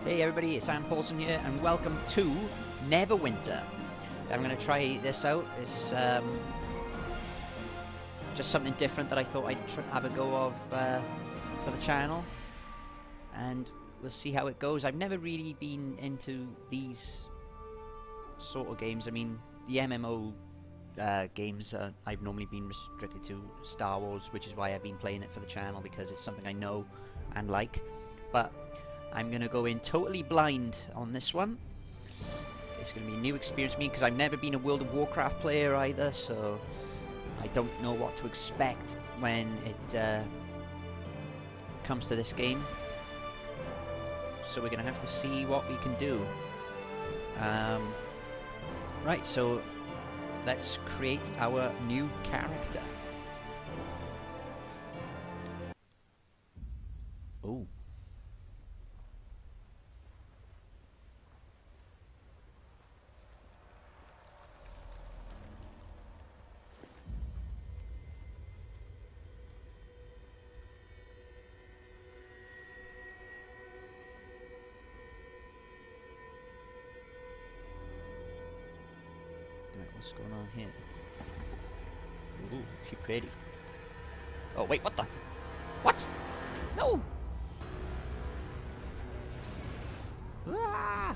Hey everybody, it's Ann Paulson here, and welcome to Neverwinter. I'm going to try this out. It's just something different that I thought I'd have a go of for the channel, and we'll see how it goes. I've never really been into these sort of games. I mean, the MMO games, I've normally been restricted to Star Wars, which is why I've been playing it for the channel, because it's something I know and like. But I'm going to go in totally blind on this one. It's going to be a new experience for me, because I've never been a World of Warcraft player either, so I don't know what to expect when it comes to this game. So we're going to have to see what we can do. Right, so let's create our new character. Oh. What's going on here? Ooh, she pretty. Oh wait, what the? What? No! Ah!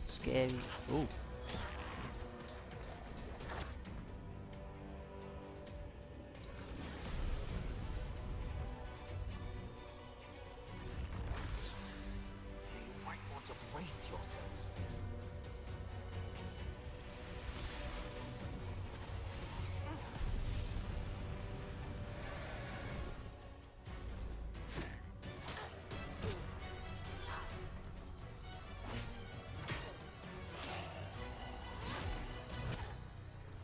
Scary. Ooh. You might want to brace yourselves for this.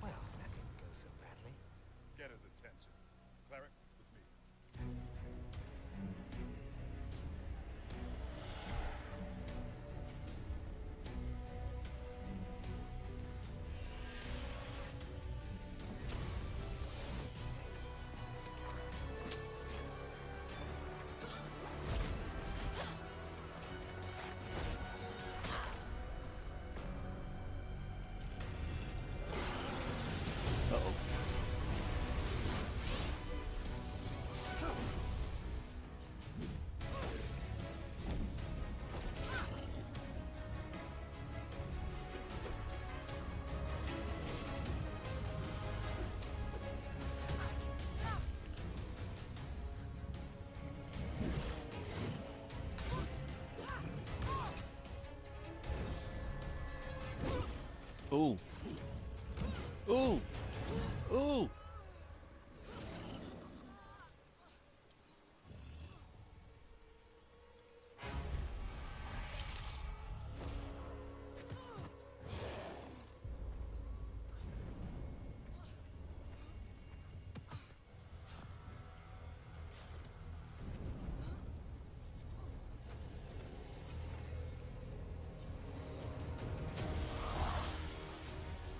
Well, that didn't go so badly. Get his attention. Cleric, with me. Uh-oh. Ooh. Ooh. Ooh.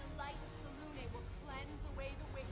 The light of Selune will cleanse away the wicked.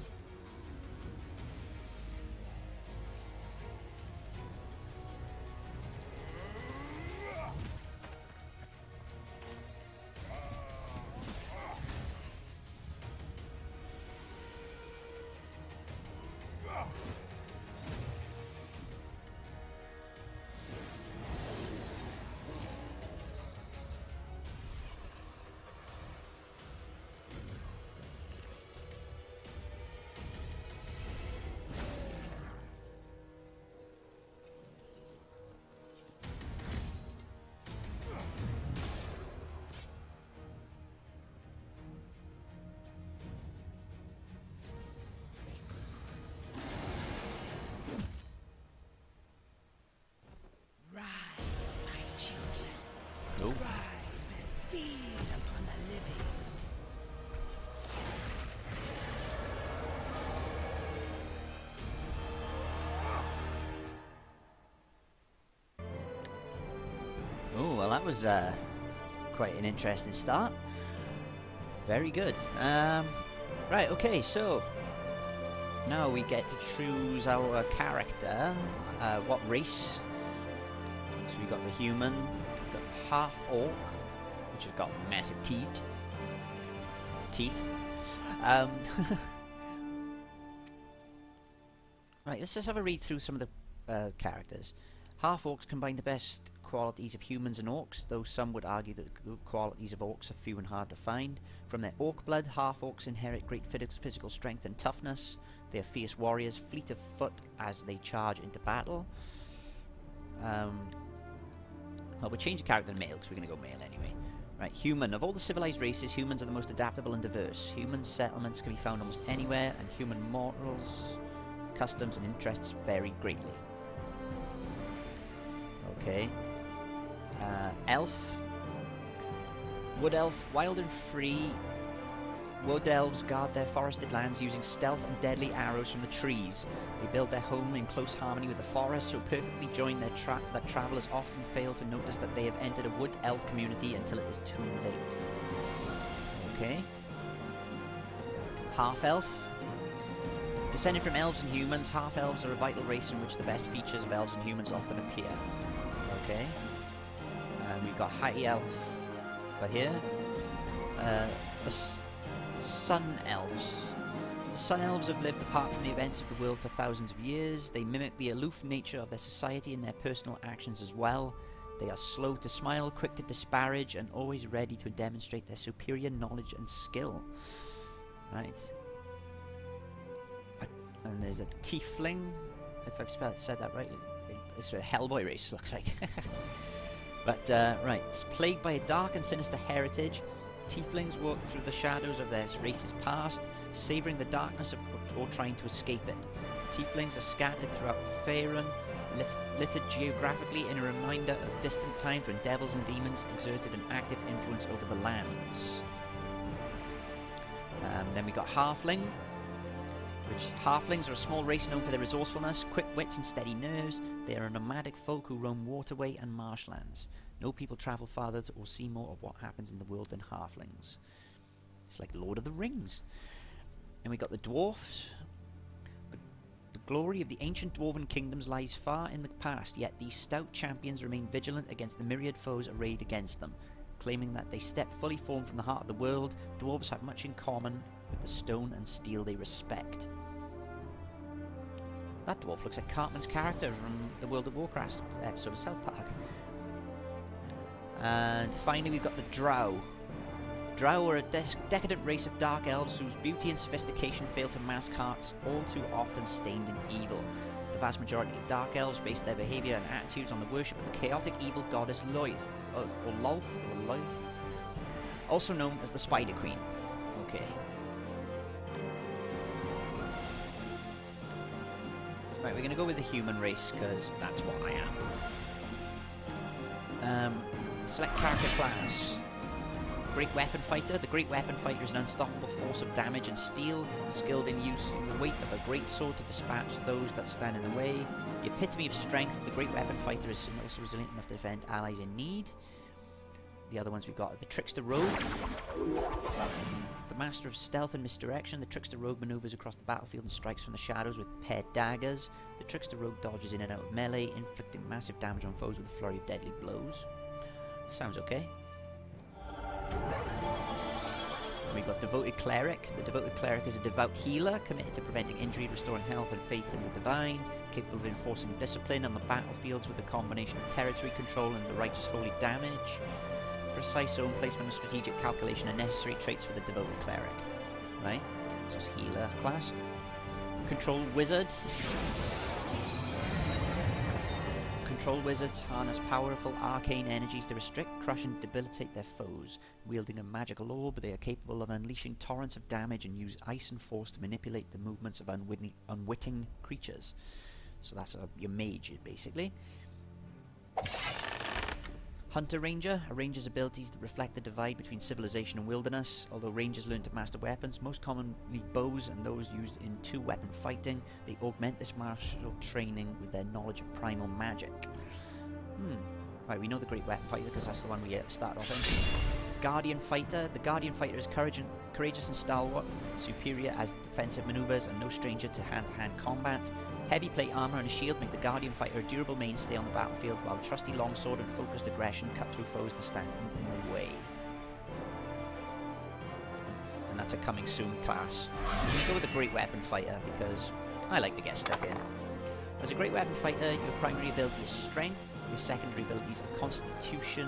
Rise, my children. Ooh. Rise and feed upon the living. Oh, well, that was quite an interesting start. Very good. Right, okay, so now we get to choose our character, what race. So we got the human, we've got the half-orc, which has got massive teeth. Right, let's just have a read through some of the characters. Half-orcs combine the best qualities of humans and orcs, though some would argue that the good qualities of orcs are few and hard to find. From their orc blood, half-orcs inherit great physical strength and toughness. They are fierce warriors, fleet of foot as they charge into battle. Well, we'll change the character to male because we're going to go male anyway. Right, human. Of all the civilized races, humans are the most adaptable and diverse. Human settlements can be found almost anywhere, and human morals, customs, and interests vary greatly. Okay. Elf. Wood elf, wild and free. Wood elves guard their forested lands using stealth and deadly arrows from the trees. They build their home in close harmony with the forest, so perfectly joined that travelers often fail to notice that they have entered a wood elf community until it is too late. Okay. Half-elf. Descended from elves and humans, half-elves are a vital race in which the best features of elves and humans often appear. Okay. And we've got high elf by here. The Sun Elves. The Sun Elves have lived apart from the events of the world for thousands of years. They mimic the aloof nature of their society in their personal actions as well. They are slow to smile, quick to disparage, and always ready to demonstrate their superior knowledge and skill. Right. And there's a Tiefling, if I've said that right. It's a Hellboy race, looks like. But, right. It's plagued by a dark and sinister heritage. Tieflings walk through the shadows of their race's past, savouring the darkness or trying to escape it. Tieflings are scattered throughout Faerun, littered geographically in a reminder of distant times when devils and demons exerted an active influence over the lands. Then we got Halfling, which halflings are a small race known for their resourcefulness, quick wits and steady nerves. They are a nomadic folk who roam waterway and marshlands. No people travel farther or see more of what happens in the world than halflings. It's like Lord of the Rings. And we got the dwarfs. The glory of the ancient dwarven kingdoms lies far in the past, yet these stout champions remain vigilant against the myriad foes arrayed against them. Claiming that they step fully formed from the heart of the world, dwarves have much in common with the stone and steel they respect. That dwarf looks like Cartman's character from the World of Warcraft episode of South Park. And finally we've got the Drow. Drow are a decadent race of dark elves whose beauty and sophistication fail to mask hearts all too often stained in evil. The vast majority of dark elves base their behaviour and attitudes on the worship of the chaotic evil goddess Lolth, also known as the Spider Queen. Okay. Right, we're going to go with the human race, because that's what I am. Select character class. Great Weapon Fighter. The Great Weapon Fighter is an unstoppable force of damage and steel, skilled in using the weight of a great sword to dispatch those that stand in the way. The epitome of strength, the Great Weapon Fighter is also resilient enough to defend allies in need. The other ones we've got are the Trickster Rogue. The Master of Stealth and Misdirection. The Trickster Rogue maneuvers across the battlefield and strikes from the shadows with paired daggers. The Trickster Rogue dodges in and out of melee, inflicting massive damage on foes with a flurry of deadly blows. Sounds okay. We've got Devoted Cleric. The Devoted Cleric is a devout healer, committed to preventing injury, restoring health and faith in the divine, capable of enforcing discipline on the battlefields with a combination of territory control and the righteous holy damage. Precise zone placement and strategic calculation are necessary traits for the Devoted Cleric. Right? So it's healer class. Control Wizard. Control Wizards harness powerful arcane energies to restrict, crush and debilitate their foes. Wielding a magical orb, they are capable of unleashing torrents of damage and use ice and force to manipulate the movements of unwitting creatures. So that's your mage, basically. Hunter Ranger. A ranger's abilities that reflect the divide between civilization and wilderness. Although rangers learn to master weapons, most commonly bows and those used in two-weapon fighting, they augment this martial training with their knowledge of primal magic. Right, we know the Great Weapon Fighter because that's the one we started off in. Guardian Fighter. The Guardian Fighter is courageous and stalwart, superior as defensive maneuvers, and no stranger to hand-to-hand combat. Heavy plate armor and a shield make the Guardian fighter a durable mainstay on the battlefield, while the trusty longsword and focused aggression cut through foes that stand in the way. And that's a coming soon class. You can go with a great weapon fighter because I like to get stuck in. As a great weapon fighter, your primary ability is strength, your secondary abilities are constitution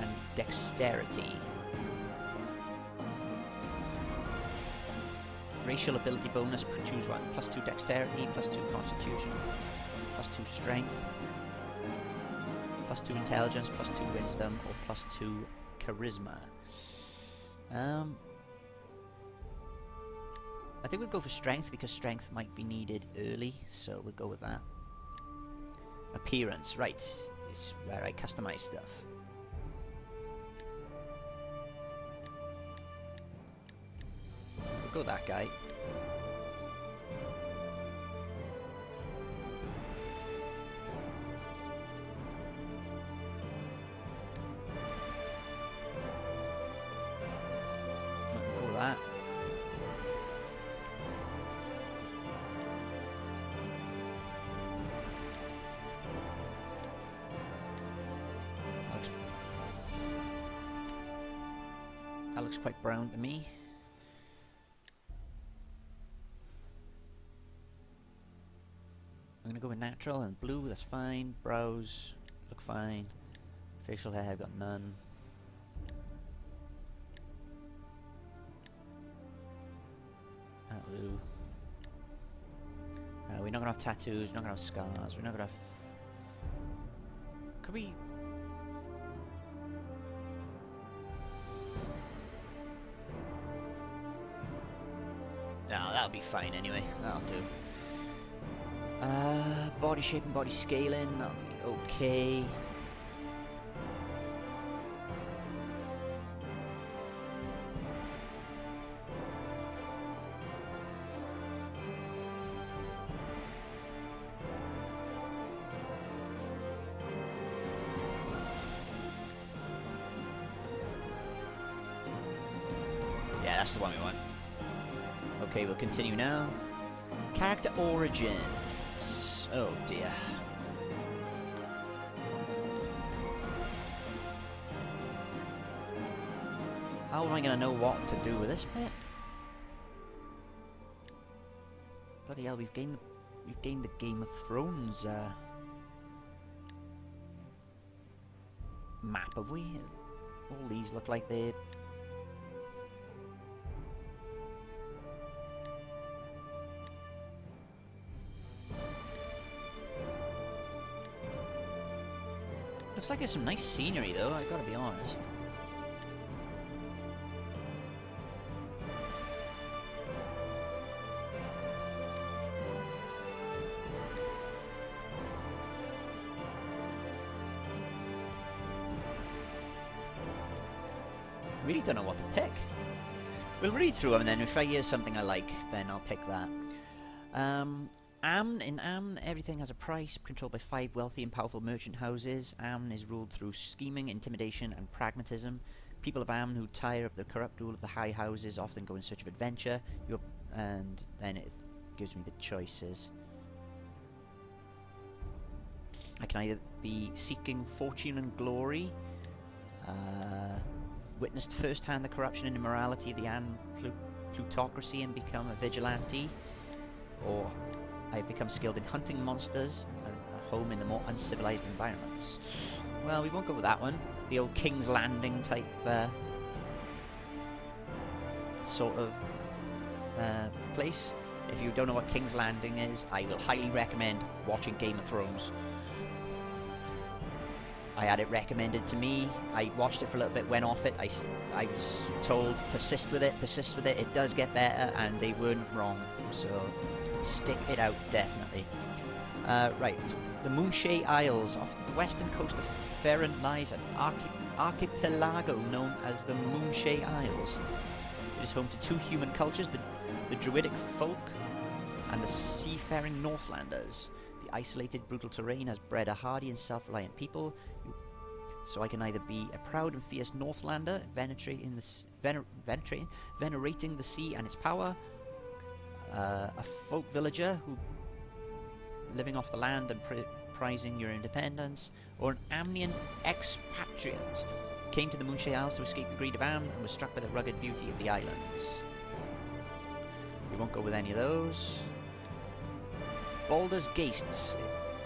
and dexterity. Racial ability bonus, choose one. +2 dexterity, +2 constitution, +2 strength, +2 intelligence, +2 wisdom, or +2 charisma. I think we'll go for strength because strength might be needed early, so we'll go with that. Appearance, right, is where I customize stuff. We'll go that guy. We'll go that. That looks quite brown to me. I'm gonna go with natural and blue, that's fine. Brows look fine. Facial hair, I've got none. That'll do. We're not gonna have tattoos, we're not gonna have scars, we're not gonna have... Could we... No, that'll be fine anyway. That'll do. Body shape and body scaling, that'll be okay. Yeah, that's the one we want. Okay, we'll continue now. Character origins. Oh dear. How am I going to know what to do with this bit? Bloody hell, we've gained the Game of Thrones map, have we? All these look like they're... Looks like there's some nice scenery though, I gotta be honest. Really don't know what to pick. We'll read through them and then if I hear something I like, then I'll pick that. In Amn, everything has a price, controlled by 5 wealthy and powerful merchant houses. Amn is ruled through scheming, intimidation, and pragmatism. People of Amn who tire of the corrupt rule of the high houses often go in search of adventure. And then it gives me the choices. I can either be seeking fortune and glory, witnessed firsthand the corruption and immorality of the Amn plutocracy and become a vigilante, or I've become skilled in hunting monsters and a home in the more uncivilized environments. Well, we won't go with that one. The old King's Landing type sort of place. If you don't know what King's Landing is, I will highly recommend watching Game of Thrones. I had it recommended to me. I watched it for a little bit, went off it. I was told, persist with it, it does get better, and they weren't wrong. So... stick it out, definitely. Right, the Moonshae Isles. Off the western coast of Ferren lies an archipelago known as the Moonshae Isles. It is home to 2 human cultures, the Druidic folk and the seafaring Northlanders. The isolated, brutal terrain has bred a hardy and self-reliant people, so I can either be a proud and fierce Northlander, venerating the sea and its power, a folk villager who living off the land and prizing your independence, or an Amnian expatriate came to the Moonshade Isles to escape the greed of Amn and was struck by the rugged beauty of the islands. We won't go with any of those. Baldur's Gate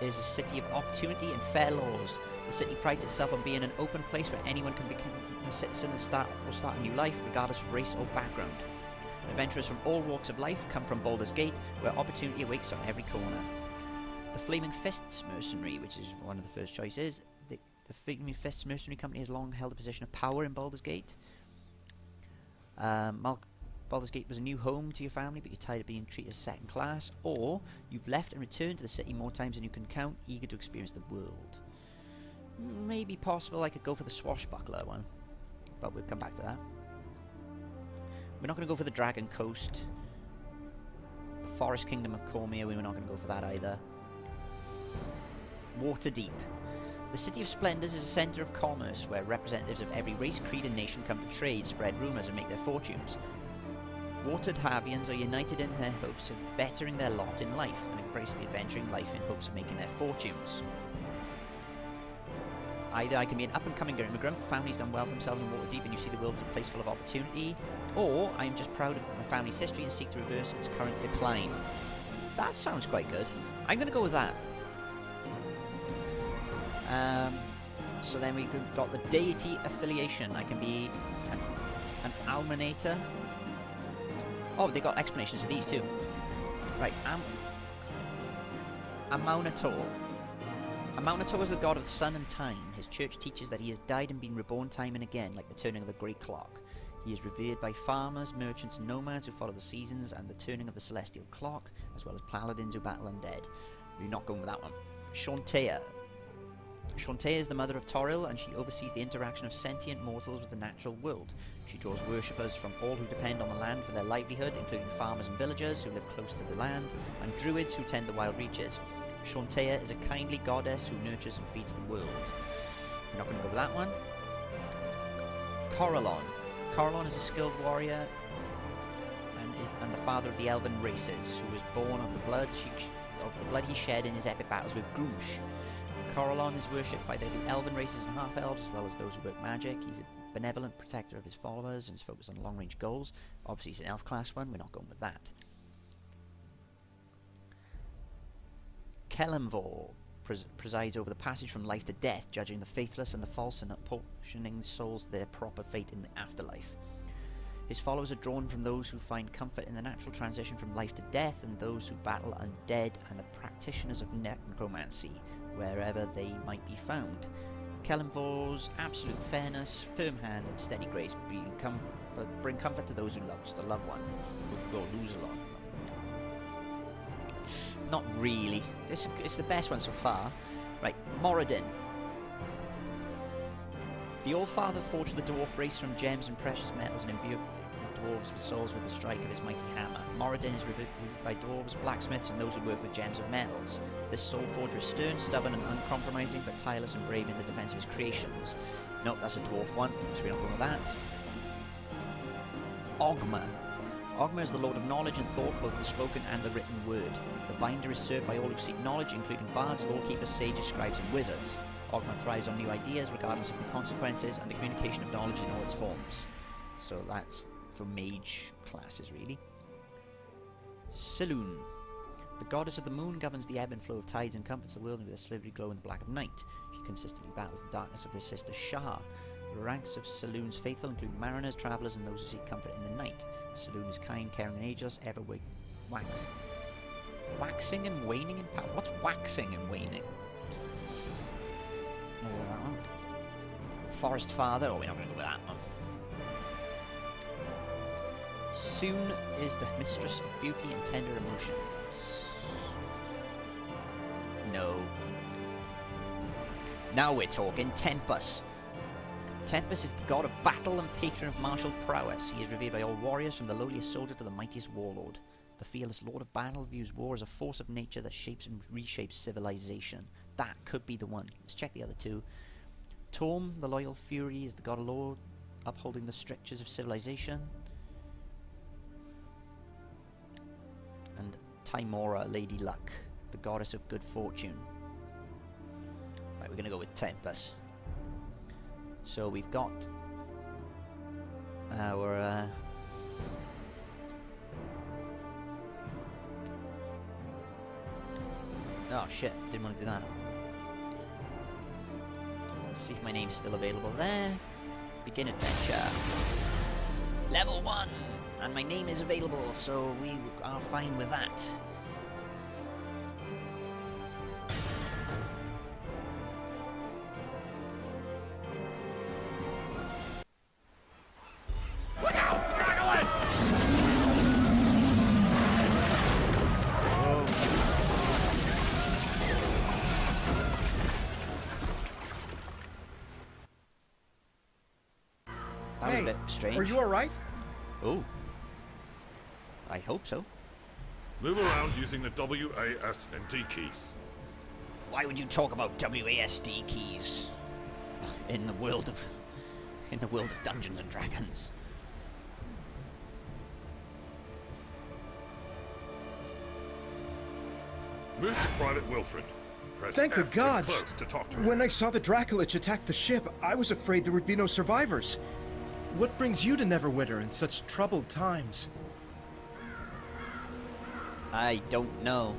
is a city of opportunity and fair laws. The city prides itself on being an open place where anyone can become a citizen and start a new life, regardless of race or background. Adventurers from all walks of life come from Baldur's Gate, where opportunity awaits on every corner. The Flaming Fists Mercenary, which is one of the first choices. The Flaming Fists Mercenary Company has long held a position of power in Baldur's Gate. Baldur's Gate was a new home to your family, but you're tired of being treated as second class, or you've left and returned to the city more times than you can count, eager to experience the world. Maybe possible I could go for the Swashbuckler one, but we'll come back to that. We're not going to go for the Dragon Coast. The Forest Kingdom of Cormia, we're not going to go for that either. Waterdeep. The City of Splendors is a centre of commerce where representatives of every race, creed and nation come to trade, spread rumours and make their fortunes. Watered Havians are united in their hopes of bettering their lot in life and embrace the adventuring life in hopes of making their fortunes. Either I can be an up-and-coming immigrant, families done well for themselves in Waterdeep and you see the world as a place full of opportunity, or I am just proud of my family's history and seek to reverse its current decline. That sounds quite good. I'm going to go with that. So then we've got the deity affiliation. I can be an almanator. Oh, they got explanations for these too. Right, Amaunator. Amaunator is the god of the sun and time. His church teaches that he has died and been reborn time and again, like the turning of a great clock. He is revered by farmers, merchants, and nomads who follow the seasons and the turning of the celestial clock, as well as paladins who battle undead. We're not going with that one. Shantea. Shantea is the mother of Toril, and she oversees the interaction of sentient mortals with the natural world. She draws worshippers from all who depend on the land for their livelihood, including farmers and villagers who live close to the land, and druids who tend the wild reaches. Shantea is a kindly goddess who nurtures and feeds the world. We're not going to go with that one. Corellon. Corellon is a skilled warrior and the father of the elven races, who was born of the blood he shed in his epic battles with Grumsh. Corellon is worshipped by the elven races and half-elves, as well as those who work magic. He's a benevolent protector of his followers and is focused on long-range goals. Obviously, he's an elf class one. We're not going with that. Kelemvor presides over the passage from life to death, judging the faithless and the false and apportioning souls to their proper fate in the afterlife. His followers are drawn from those who find comfort in the natural transition from life to death, and those who battle undead, and the practitioners of necromancy, wherever they might be found. Kelemvor's absolute fairness, firm hand, and steady grace bring comfort to those who lost a loved one, who will lose a lot. Not really. It's the best one so far. Right, Moradin. The All-Father forged the dwarf race from gems and precious metals and imbued the dwarves with souls with the strike of his mighty hammer. Moradin is revered by dwarves, blacksmiths, and those who work with gems and metals. This soul forger is stern, stubborn, and uncompromising, but tireless and brave in the defense of his creations. Nope, that's a dwarf one, so we're not going with that. Ogma. Ogma is the lord of knowledge and thought, both the spoken and the written word. The binder is served by all who seek knowledge, including bards, lawkeepers, sages, scribes, and wizards. Ogma thrives on new ideas, regardless of the consequences, and the communication of knowledge in all its forms. So that's for mage classes, really. Saloon. The goddess of the moon governs the ebb and flow of tides and comforts the world with a slivery glow in the black of night. She consistently battles the darkness of her sister Shah. The ranks of Saloon's faithful include mariners, travellers, and those who seek comfort in the night. Saloon is kind, caring, and ageless, ever waxing and waning in power. What's waxing and waning? That one. Forest Father. Oh, we're not going to go with that one. Soon is the mistress of beauty and tender emotions. No. Now we're talking. Tempus. Tempus is the god of battle and patron of martial prowess. He is revered by all warriors, from the lowliest soldier to the mightiest warlord. The fearless lord of battle views war as a force of nature that shapes and reshapes civilization. That could be the one. Let's check the other two. Torm, the loyal fury, is the god of law, upholding the strictures of civilization. Timora, Lady Luck, the goddess of good fortune. Right, we're gonna go with Tempest. So we've got our oh shit, didn't want to do that. Let's see if my name's still available there. Begin adventure. Level 1! And my name is available, so we are fine with that. Look out! Dragolin! That was a bit strange. Are you alright? Oh. I hope so. Move around using the W, A, S, and D keys. Why would you talk about WASD keys in the world of Dungeons and Dragons? Move to Private Wilfred. Press Thank the F when gods! close to talk to him. When I saw the Dracolich attack the ship, I was afraid there would be no survivors. What brings you to Neverwinter in such troubled times? I don't know.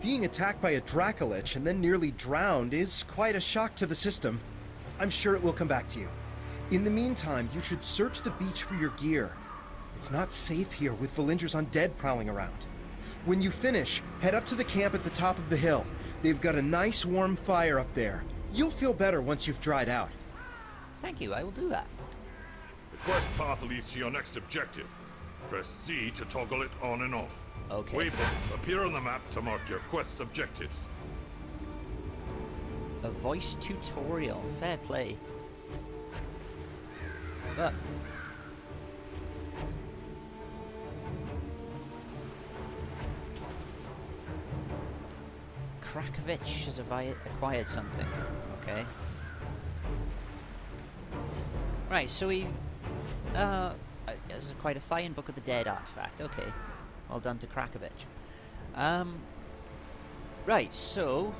Being attacked by a Dracolich and then nearly drowned is quite a shock to the system. I'm sure it will come back to you. In the meantime, you should search the beach for your gear. It's not safe here with Valinger's undead prowling around. When you finish, head up to the camp at the top of the hill. They've got a nice warm fire up there. You'll feel better once you've dried out. Thank you, I will do that. The quest path leads to your next objective. Press Z to toggle it on and off. Okay. Waypoints appear on the map to mark your quest objectives. A voice tutorial. Fair play. But Krakovich has acquired something. Okay. Right, so he has acquired a Thyern Book of the Dead artifact. Okay. Well done to Krakovich. Right, so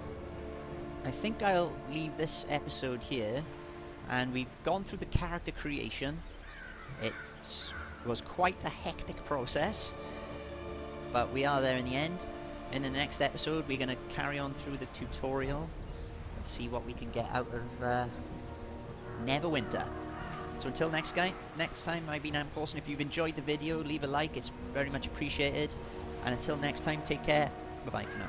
I think I'll leave this episode here, and we've gone through the character creation. It was quite a hectic process, but we are there in the end. In the next episode, we're going to carry on through the tutorial and see what we can get out of Neverwinter. So until next time, I've been Ant Paulson. If you've enjoyed the video, leave a like, it's very much appreciated. And until next time, take care. Bye-bye for now.